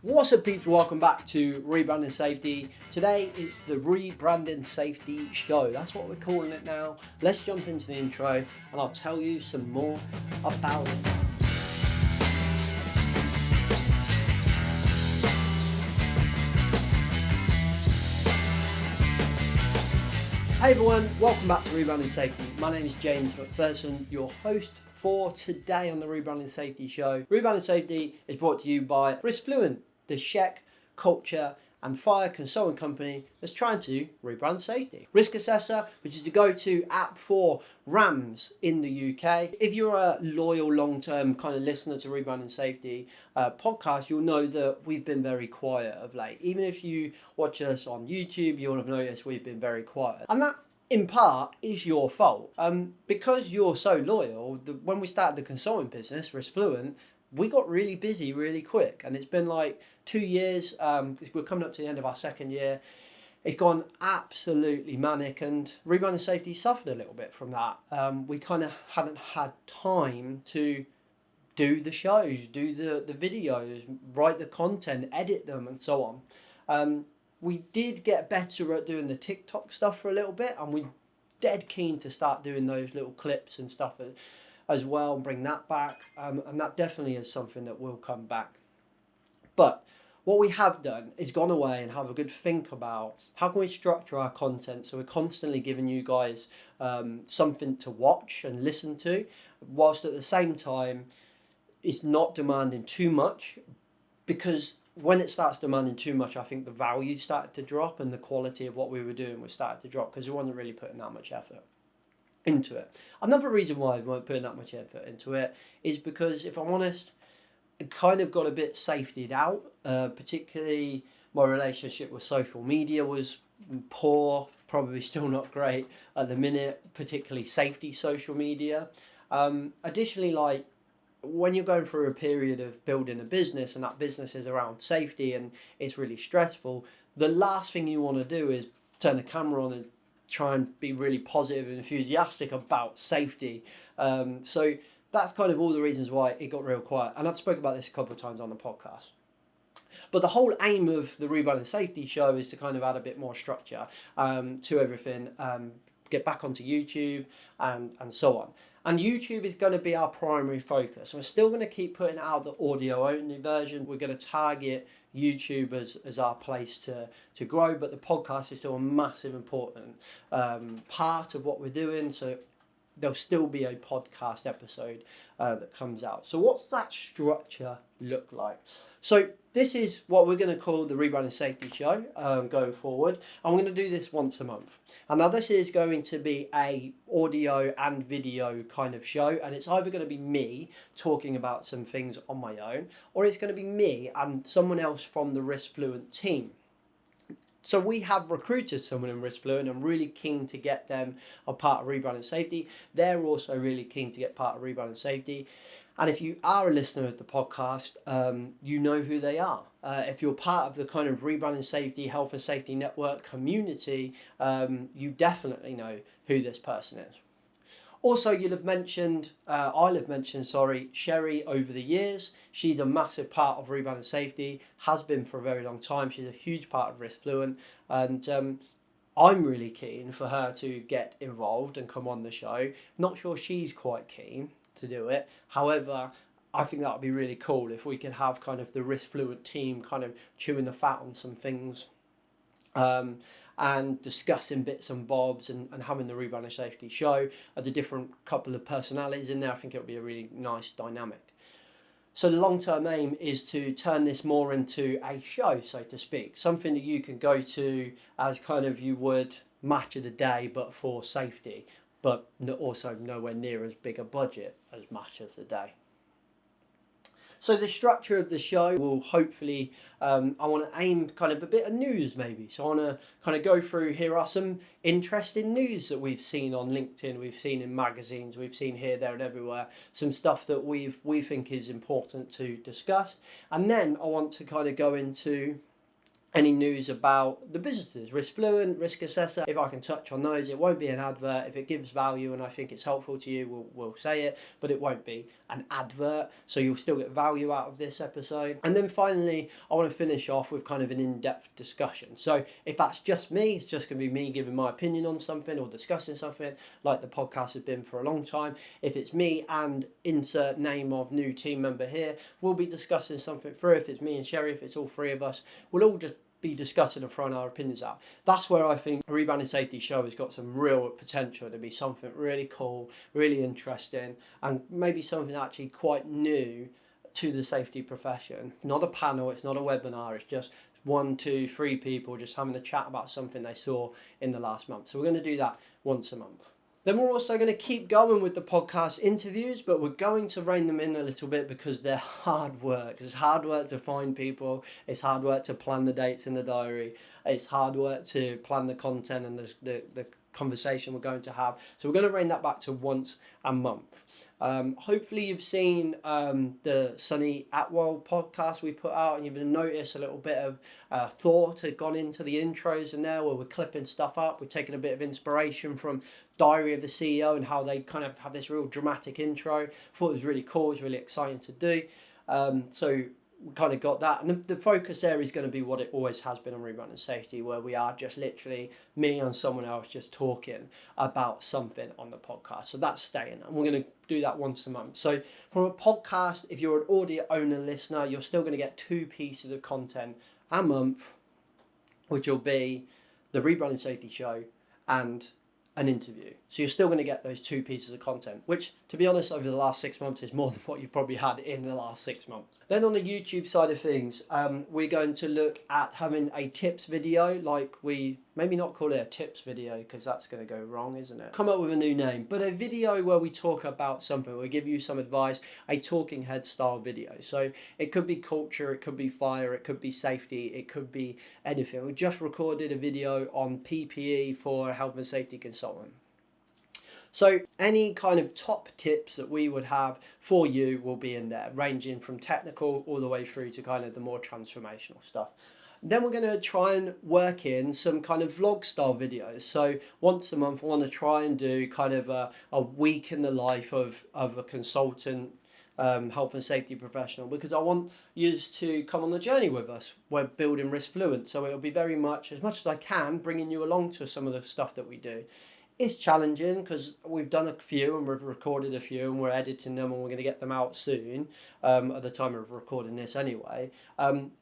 What's up, people? Welcome back to Rebranding Safety. Today it's the Rebranding Safety show. That's what we're calling it now. Let's jump into the intro and I'll tell you some more about it. Hey everyone, welcome back to Rebranding Safety. My name is James MacPherson, your host for today on the Rebranding Safety show. Rebranding Safety is brought to you by RiskFluent, the Czech culture and fire consulting company that's trying to rebrand safety. Risk Assessor, which is the go-to app for RAMs in the UK. If you're a loyal long-term kind of listener to Rebranding Safety podcast, you'll know that we've been very quiet of late. Even if you watch us on YouTube, you'll have noticed we've been very quiet. And that in part is your fault. Because you're so loyal, when we started the consulting business, RiskFluent, we got really busy really quick, and it's been like 2 years. We're coming up to the end of our second year. It's gone absolutely manic, and Rebranding Safety suffered a little bit from that. We kind of hadn't had time to do the shows, do the videos, write the content, edit them, and so on. We did get better at doing the TikTok stuff for a little bit, and we're dead keen to start doing those little clips and stuff as well and bring that back, and that definitely is something that will come back. But what we have done is gone away and have a good think about how can we structure our content so we're constantly giving you guys something to watch and listen to, whilst at the same time it's not demanding too much, because when it starts demanding too much, I think the value started to drop and the quality of what we were doing was started to drop because we wasn't really putting that much effort into it. Another reason why we weren't putting that much effort into it is because, if I'm honest, it kind of got a bit safetied out. Particularly my relationship with social media was poor, probably still not great at the minute, particularly safety social media. Additionally, like when you're going through a period of building a business and that business is around safety and it's really stressful, the last thing you want to do is turn the camera on and try and be really positive and enthusiastic about safety. So that's kind of all the reasons why it got real quiet. And I've spoken about this a couple of times on the podcast. But the whole aim of the Rebranding Safety show is to kind of add a bit more structure to everything, get back onto YouTube and so on. And YouTube is going to be our primary focus. We're still going to keep putting out the audio only version. We're going to target YouTube as our place to grow, but the podcast is still a massive important part of what we're doing. So there'll still be a podcast episode that comes out. So what's that structure look like? So this is what we're going to call the Rebranding Safety show going forward. And we're going to do this once a month. And now this is going to be a audio and video kind of show. And it's either going to be me talking about some things on my own, or it's going to be me and someone else from the RiskFluent team. So we have recruited someone in RiskFluent. I'm really keen to get them a part of Rebranding Safety. They're also really keen to get part of Rebranding Safety. And if you are a listener of the podcast, you know who they are. If you're part of the kind of Rebranding Safety, Health and Safety Network community, you definitely know who this person is. Also, I'll have mentioned, Sherry over the years. She's a massive part of Rebranding Safety, has been for a very long time. She's a huge part of RiskFluent, and I'm really keen for her to get involved and come on the show. Not sure she's quite keen to do it. However, I think that would be really cool if we could have kind of the RiskFluent team kind of chewing the fat on some things. And discussing bits and bobs and having the Rebranding Safety show at the different couple of personalities in there. I think it would be a really nice dynamic. So the long-term aim is to turn this more into a show, so to speak. Something that you can go to as kind of you would match of the day, but for safety, but also nowhere near as big a budget as match of the day. So the structure of the show will hopefully, I want to aim kind of a bit of news maybe. So I want to kind of go through, here are some interesting news that we've seen on LinkedIn, we've seen in magazines, we've seen here, there and everywhere. Some stuff that we think is important to discuss. And then I want to kind of go into any news about the businesses, Risk Fluent, Risk Assessor. If I can touch on those, it won't be an advert. If it gives value and I think it's helpful to you, we'll say it, but it won't be an advert. So you'll still get value out of this episode. And then finally, I want to finish off with kind of an in-depth discussion. So if that's just me, it's just going to be me giving my opinion on something or discussing something like the podcast has been for a long time. If it's me and insert name of new team member here, we'll be discussing something through. If it's me and Sherry, if it's all three of us, we'll all just be discussing and throwing our opinions out. That's where I think the Rebranding Safety show has got some real potential to be something really cool, really interesting, and maybe something actually quite new to the safety profession. Not a panel, it's not a webinar, it's just 1, 2, 3 people just having a chat about something they saw in the last month. So we're going to do that once a month. Then we're also going to keep going with the podcast interviews, but we're going to rein them in a little bit because they're hard work. It's hard work to find people. It's hard work to plan the dates in the diary. It's hard work to plan the content and the conversation we're going to have. So we're going to rein that back to once a month. Hopefully you've seen the Sunny Atwell podcast we put out, and you've noticed a little bit of thought had gone into the intros in there where we're clipping stuff up. We're taking a bit of inspiration from Diary of the CEO and how they kind of have this real dramatic intro. Thought it was really cool. It was really exciting to do. So we kind of got that, and the focus there is going to be what it always has been on Rebranding Safety, where we are just literally me and someone else just talking about something on the podcast. So that's staying, and we're going to do that once a month. So from a podcast, if you're an audio owner listener, you're still going to get 2 pieces of content a month, which will be the Rebranding Safety show and an interview. So you're still going to get those 2 pieces of content, which, to be honest, over the last 6 months is more than what you've probably had in the last 6 months. Then on the YouTube side of things, we're going to look at having a tips video, like we maybe not call it a tips video because that's going to go wrong, isn't it? Come up with a new name, but a video where we talk about something, we give you some advice, a talking head style video. So it could be culture, it could be fire, it could be safety, it could be anything. We just recorded a video on PPE for a health and safety consultant. So any kind of top tips that we would have for you will be in there, ranging from technical all the way through to kind of the more transformational stuff. Then we're going to try and work in some kind of vlog style videos. So once a month, I want to try and do kind of a week in the life of a consultant, health and safety professional, because I want you to come on the journey with us. We're building Risk Fluent, so it'll be very much as I can, bringing you along to some of the stuff that we do. It's challenging because we've done a few and we've recorded a few and we're editing them and we're going to get them out soon, at the time of recording this anyway.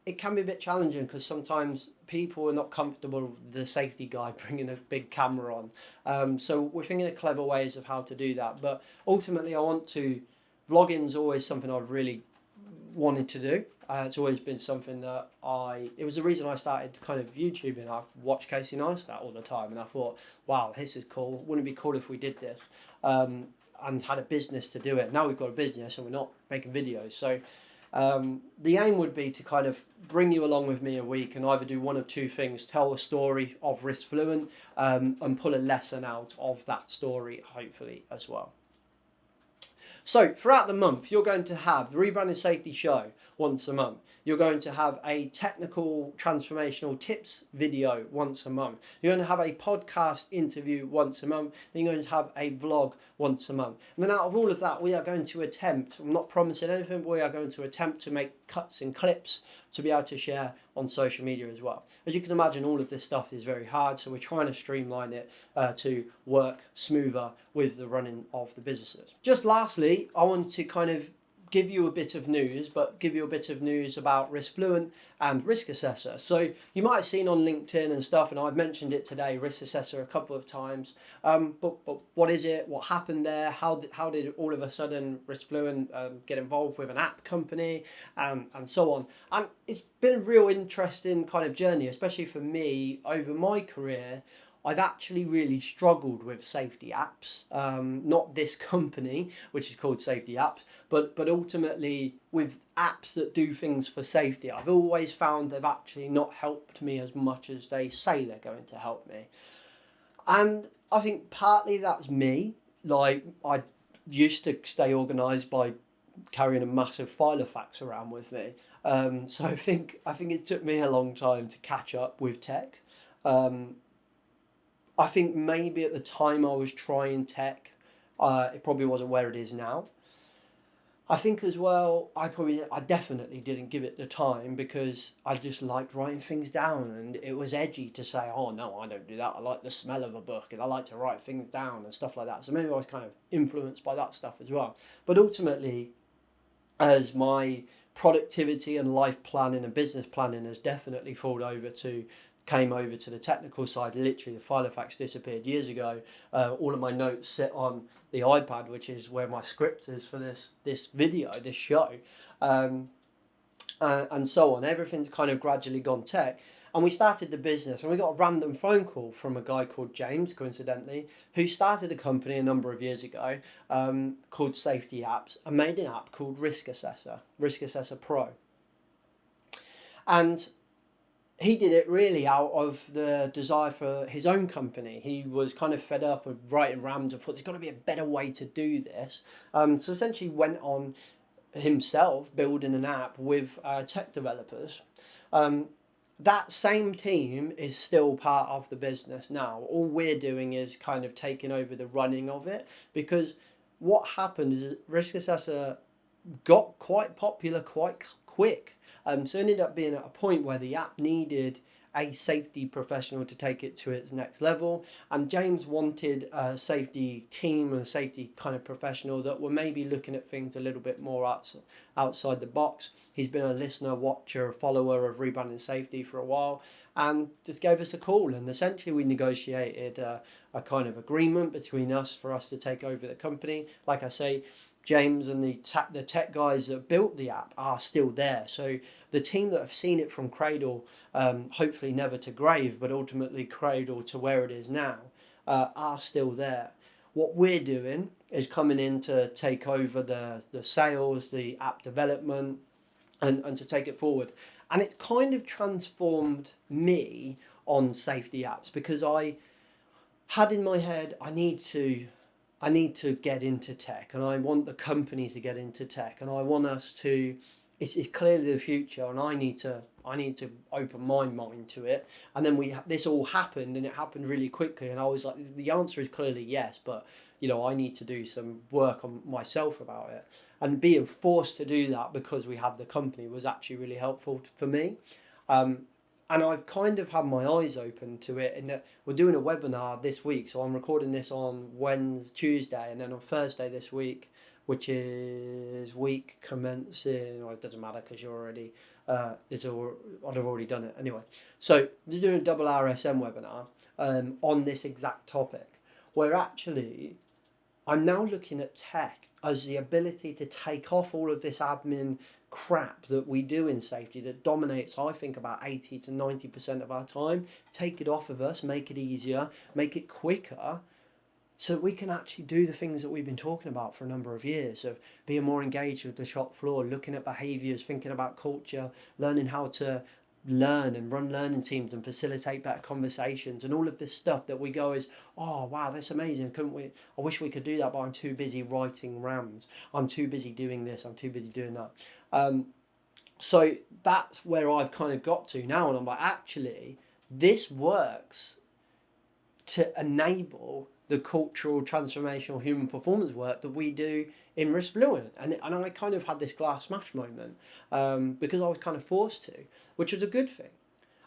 It can be a bit challenging because sometimes people are not comfortable with the safety guy bringing a big camera on. So we're thinking of clever ways of how to do that. But ultimately vlogging is always something I've really wanted to do. It's always been something that it was the reason I started kind of YouTubing. I've watched Casey Neistat all the time and I thought, wow, this is cool. Wouldn't it be cool if we did this? And had a business to do it. Now we've got a business and we're not making videos. So the aim would be to kind of bring you along with me a week and either do one of 2 things: tell a story of Risk Fluent and pull a lesson out of that story, hopefully, as well. So throughout the month, you're going to have the Rebranding Safety show once a month. You're going to have a technical transformational tips video once a month. You're going to have a podcast interview once a month. Then you're going to have a vlog once a month. And then out of all of that, we are going to attempt, I'm not promising anything, but we are going to attempt to make cuts and clips to be able to share on social media as well. As you can imagine, all of this stuff is very hard, so we're trying to streamline it to work smoother with the running of the businesses. Just lastly, I wanted to kind of give you a bit of news, but give you a bit of news about Risk Fluent and Risk Assessor. So you might have seen on LinkedIn and stuff, and I've mentioned it today, Risk Assessor, a couple of times. But what is it? What happened there? How did all of a sudden Risk Fluent get involved with an app company and so on? And it's been a real interesting kind of journey, especially for me over my career. I've actually really struggled with safety apps, not this company, which is called Safety Apps, but ultimately with apps that do things for safety. I've always found they've actually not helped me as much as they say they're going to help me. And I think partly that's me. Like, I used to stay organised by carrying a massive file of facts around with me. So I think it took me a long time to catch up with tech. I think maybe at the time I was trying tech, it probably wasn't where it is now. I think as well, I definitely didn't give it the time because I just liked writing things down, and it was edgy to say, oh no, I don't do that. I like the smell of a book and I like to write things down and stuff like that. So maybe I was kind of influenced by that stuff as well. But ultimately, as my productivity and life planning and business planning has definitely came over to the technical side. Literally, the file of facts disappeared years ago. All of my notes sit on the iPad, which is where my script is for this video, this show, and so on. Everything's kind of gradually gone tech. And we started the business, and we got a random phone call from a guy called James, coincidentally, who started a company a number of years ago called Safety Apps, and made an app called Risk Assessor Pro. And he did it really out of the desire for his own company. He was kind of fed up of writing RAMs and thought there's got to be a better way to do this. So essentially went on himself building an app with tech developers. That same team is still part of the business now. All we're doing is kind of taking over the running of it, because what happened is Risk Assessor got quite popular quite quick. So it ended up being at a point where the app needed a safety professional to take it to its next level, and James wanted a safety team and a safety kind of professional that were maybe looking at things a little bit more outside the box. He's been a listener, watcher, follower of Rebranding Safety for a while, and just gave us a call, and essentially we negotiated a kind of agreement between us for us to take over the company. Like I say, James and the tech guys that built the app are still there. So the team that have seen it from cradle, hopefully never to grave, but ultimately cradle to where it is now, are still there. What we're doing is coming in to take over the sales, the app development, and to take it forward. And it kind of transformed me on safety apps, because I had in my head, I need to get into tech, and I want the company to get into tech, and I want us to, it's clearly the future, and I need to open my mind to it. And then this all happened, and it happened really quickly, and I was like, the answer is clearly yes, but I need to do some work on myself about it. And being forced to do that because we had the company was actually really helpful for me. And I've kind of had my eyes open to it, in that we're doing a webinar this week. So I'm recording this on Tuesday, and then on Thursday this week, which is week commencing, well, it doesn't matter because you're already, I'd have already done it anyway. So they're doing a double RSM webinar on this exact topic, where actually I'm now looking at tech as the ability to take off all of this admin crap that we do in safety that dominates, I think, about 80 to 90% of our time. Take it off of us, make it easier, make it quicker, so that we can actually do the things that we've been talking about for a number of years, of being more engaged with the shop floor, looking at behaviours, thinking about culture, learning how to learn and run learning teams and facilitate better conversations, and all of this stuff that we go is, oh wow, that's amazing, couldn't we, I wish we could do that, but I'm too busy writing RAMs, I'm too busy doing this, I'm too busy doing that. So that's where I've kind of got to now, and I'm like, actually this works to enable the cultural, transformational, human performance work that we do in Risk Fluent. And I kind of had this glass smash moment because I was kind of forced to, which was a good thing.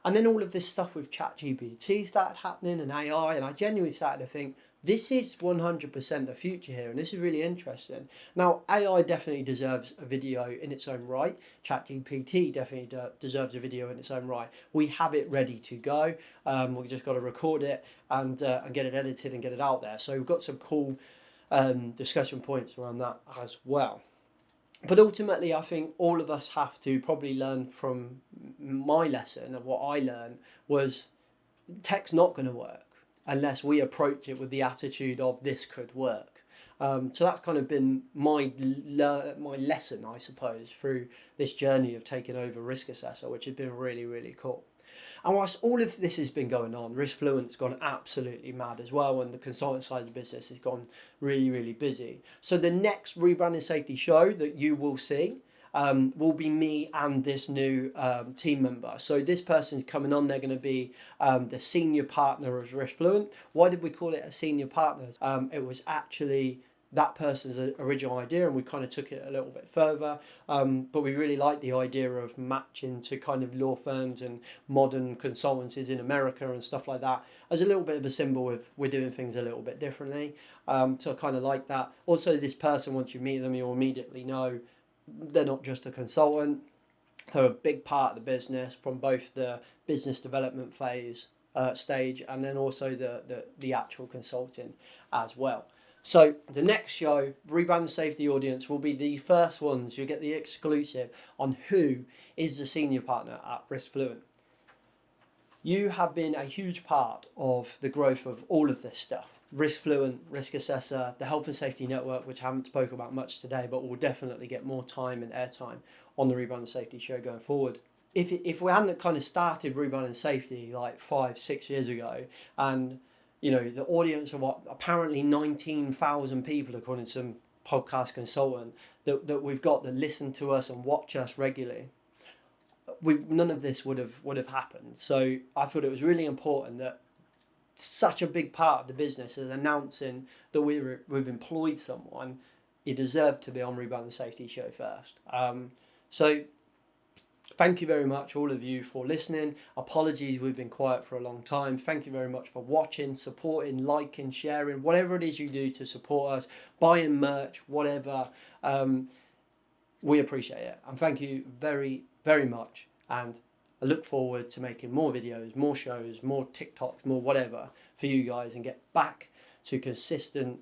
And then all of this stuff with ChatGPT started happening, and AI, and I genuinely started to think, this is 100% the future here, and this is really interesting. Now, AI definitely deserves a video in its own right. ChatGPT definitely deserves a video in its own right. We have it ready to go. We've just got to record it and get it edited and get it out there. So we've got some cool discussion points around that as well. But ultimately, I think all of us have to probably learn from my lesson, of what I learned was tech's not going to work unless we approach it with the attitude of this could work. So that's kind of been my lesson, I suppose, through this journey of taking over Risk Assessor, which has been really, really cool. And whilst all of this has been going on, Risk Fluent's gone absolutely mad as well, and the consultant side of the business has gone really, really busy. So the next Rebranding Safety show that you will see will be me and this new team member. So this person's coming on, they're going to be the senior partner of Risk Fluent. Why did we call it a senior partner? It was actually that person's original idea, and we kind of took it a little bit further, but we really like the idea of matching to kind of law firms and modern consultancies in America and stuff like that as a little bit of a symbol of we're doing things a little bit differently. So I kind of like that. Also, this person, once you meet them, you'll immediately know they're not just a consultant. They're a big part of the business, from both the business development phase stage and then also the actual consulting as well. So the next show, Rebranding Safety audience, will be the first ones. You'll get the exclusive on who is the senior partner at Risk Fluent. You have been a huge part of the growth of all of this stuff. Risk Fluent, Risk Assessor, the Health and Safety Network, which I haven't spoken about much today, but will definitely get more time and airtime on the Rebranding Safety show going forward. If we hadn't kind of started Rebranding Safety like 5-6 years ago, and the audience of what apparently 19,000 people, according to some podcast consultant, that we've got that listen to us and watch us regularly, none of this would have happened. So I thought it was really important that such a big part of the business is announcing that we've employed someone. You deserve to be on Rebranding Safety show first. So thank you very much, all of you, for listening. Apologies, we've been quiet for a long time. Thank you very much for watching, supporting, liking, sharing, whatever it is you do to support us, buying merch, whatever. We appreciate it. And thank you very, very much. And I look forward to making more videos, more shows, more TikToks, more whatever for you guys, and get back to consistent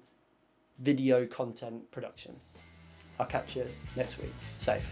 video content production. I'll catch you next week. Safe.